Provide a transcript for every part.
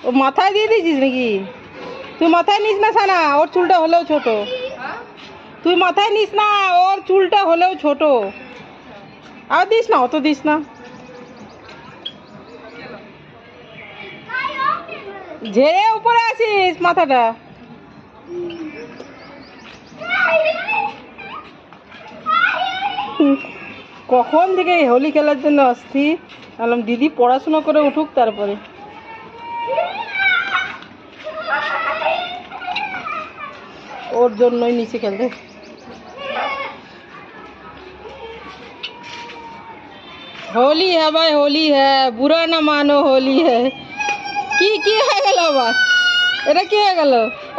ও মাথায় দিয়ে দিয়েছিস নাকি? তুই মাথায় নিস না সানা, ওর চুলটা হলেও ছোট। তুই মাথায় নিস না, ওর চুলটা হলেও ছোট। আর দিস না, অত দিস না। ঝেড়ে উপরে আসিস মাথাটা। কখন থেকে হোলি খেলার জন্য আসছি, বললাম দিদি পড়াশোনা করে উঠুক তারপরে। ওর জন্যই নিচে খেলতে। होली है भाई, होली है, बुरा ना मानो, होली है। কি হয়ে গেল আবার? এটা কি হয়ে গেল?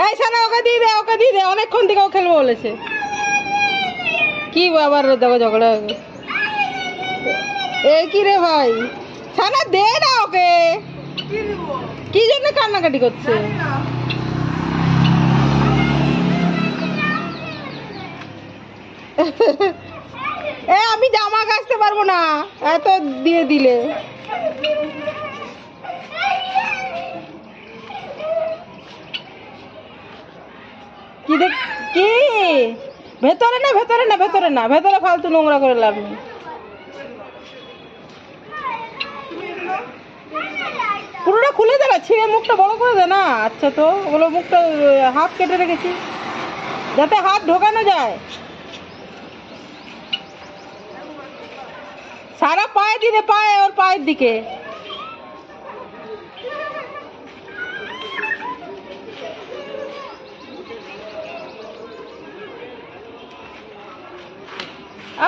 এই সানা ওকে দিয়ে দে, ওকে দিয়ে দে, অনেকক্ষণ থেকে ও খেলবো বলেছে। কি আবার দেখো ঝগড়া হয়ে গেল। এ কি রে ভাই, সানা দে না ওকে। কি জন্য কান্নাকাটি করছে? এ আমি জামা কাচতে পারবো না এত দিয়ে দিলে। কি দেখ কি? ভেতরে না, ভেতরে না, ভেতরে না, ভেতরে ফালতু নোংরা করে লাভ নেই। পুরোটা খুলে দে না, ছিঁড়ে মুখটা বড় করে দে না। আচ্ছা তো ওগুলো মুখটা হাফ কেটে রেখেছি যাতে হাত ঢোকানো যায়। সারা পায়ে দিলে, পায়ে, ওর পায়ের দিকে।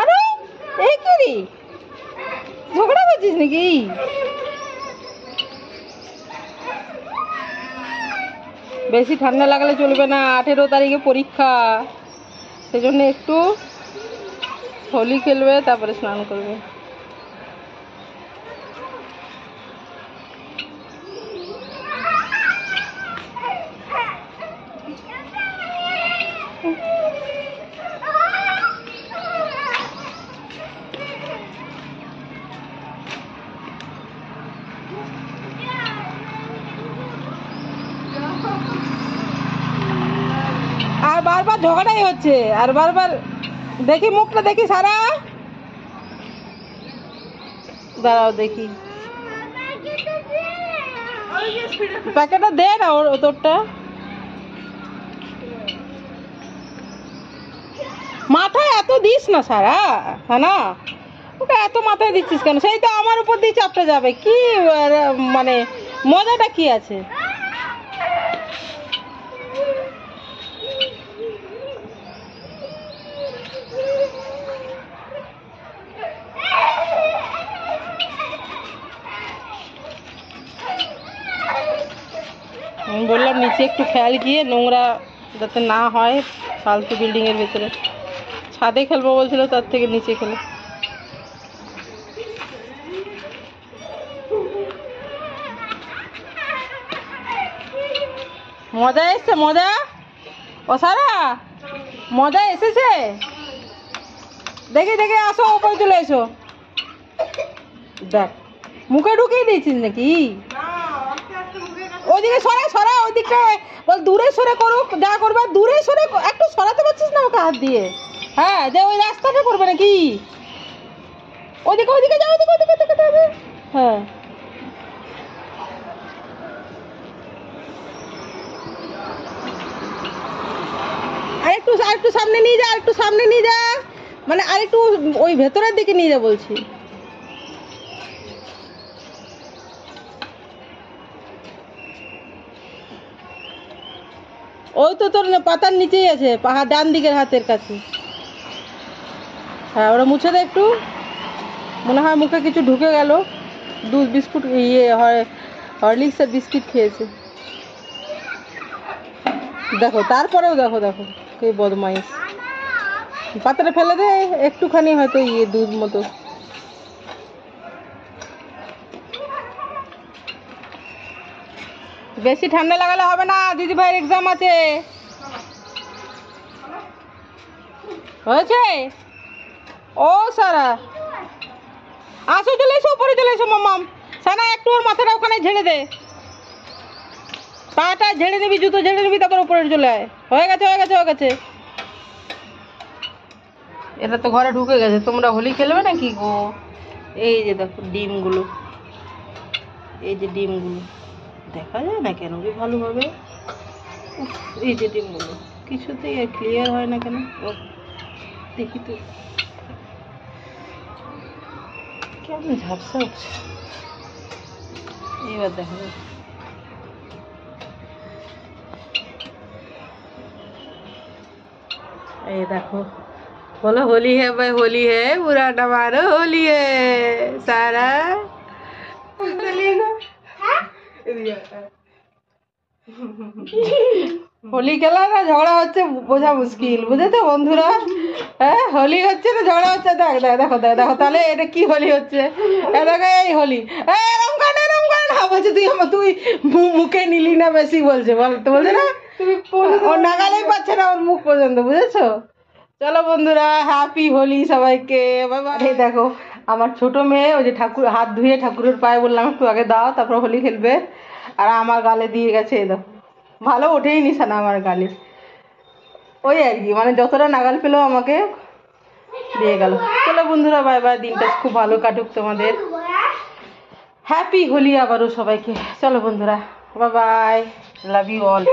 আরে এই কি রে, ঝগড়া করছিস নাকি? বেশি ঠান্ডা লাগালে চলবে না, 18 তারিখে পরীক্ষা, সেজন্য একটু হোলি খেলবে তারপরে স্নান করবে। আর বারবার ঝগড়াই হচ্ছে, আর বারবার দেখি মুখটা দেখি সারা। দাঁড়াও দেখি, প্যাকেটটা দে না ওর, তোরটা। মাথায় এত দিস না সারা, হ্যাঁ না? ওকে এত মাথায় দিচ্ছিস কেন? সেই তো আমার উপর দিয়ে চাপটা যাবে। কি মানে মজাটা কি আছে? আমি বললাম নিচে একটু খেয়াল গিয়ে, নোংরা যাতে না হয় ফালতু বিল্ডিংয়ের ভেতরে। ছাদে খেলবো বলছিল, তার থেকে নিচে খেলো। মজা এসছে, মজা। ও সারা মজা এসেছে। দেখি দেখি, আসো ওপরে চলে এসো। দেখ মুখে ঢুকিয়ে দিয়েছিস নাকি? ওইদিকে সরা সরা, ওইদিকে বল দূরে সরে করুক, যা করবে দূরে সরে। একটু সরাতে পারছিস না ওকে হাত দিয়ে? হ্যাঁ, যে ওই রাস্তাটা করবে নাকি? ওইদিকে ওইদিকে যাও, ওইদিকে ওইদিকে যেতে হবে। হ্যাঁ, আরেকটু আরেকটু সামনে নিয়ে যা, আরেকটু সামনে নিয়ে যা, মানে আরেকটু ওই ভেতরের দিকে নিয়ে যা বলছি। ওই তো তোর পাতার নিচেই আছে, পাহাড় ডান দিকের হাতের কাছে। হ্যাঁ, ওরা মুছে দে একটু। মনে হয় মুখে কিছু ঢুকে গেল। দুধ বিস্কুট, ইয়ে হরলিক্সের বিস্কিট খেয়েছে। দেখো তারপরেও দেখো, দেখো কে বদমাইশ। পাতাটা ফেলে দে, একটুখানি হয়তো ইয়ে দুধ মতো। বেশি ঠান্ডা লাগালে হবে না, দিদি ভাইয়ের এক্সাম আছে। হয়েছে? ও সারা আসো, চলে এসো, উপরে চলে এসো। মাম্মাম সানা একটু ওর মাথাটা ওখানে ঝেড়ে দে। পাটা ঝেড়ে নিবি, জুতো ঝেড়ে নিবি, তারপর উপরে চলে আয়। হয়ে গেছে হয়ে গেছে হয়ে গেছে। এটা তো ঘরে ঢুকে গেছে। তোমরা হোলি খেলবে নাকি গো? এই যে দেখো ডিমগুলো, এই যে ডিমগুলো দেখা যায় না কেন কি ভালোভাবে? উফ, এই যে ডিমগুলো কিছুতেই ক্লিয়ার হয় না কেন? ও দেখি তো কেমন ঝাপসা উঠছে। এবার দেখো, ये देखो, बोलो होली है भाई, होली है, बुरा ना मानो, होली है सारा। হোলি খেলা না ঝগড়া হচ্ছে বোঝা মুশকিল, বুঝেছো বন্ধুরা? হ্যাঁ, হোলি হচ্ছে না ঝগড়া হচ্ছে। দেখ দেখ দেখো দেখ দেখো, তাহলে এটা কি হোলি হচ্ছে? দেখো এই হোলি, এরম করে না বলছে। তুই মুখে নিলি না বেশি বলছে, বলতে বলছে না, ওর নাগালেই পাচ্ছে না ওর মুখ পর্যন্ত, বুঝেছো? চলো বন্ধুরা, হ্যাপি হোলি সবাইকে। এই দেখো আমার ছোট মেয়ে, ওই যে ঠাকুর হাত ধুয়ে ঠাকুরের পায়ে বললাম একটু আগে দাও, তারপর হোলি খেলবে, আর আমার গালে দিয়ে গেছে। এই দেখো ভালো ওঠেই নিশানা আমার গালে, ওই আর কি, মানে যতটা নাগাল পেলো আমাকে দিয়ে গেল। চলো বন্ধুরা, বাই বাই, দিনটা খুব ভালো কাটুক তোমাদের। হ্যাপি হোলি আবারও সবাইকে। চলো বন্ধুরা, bye bye, love you all.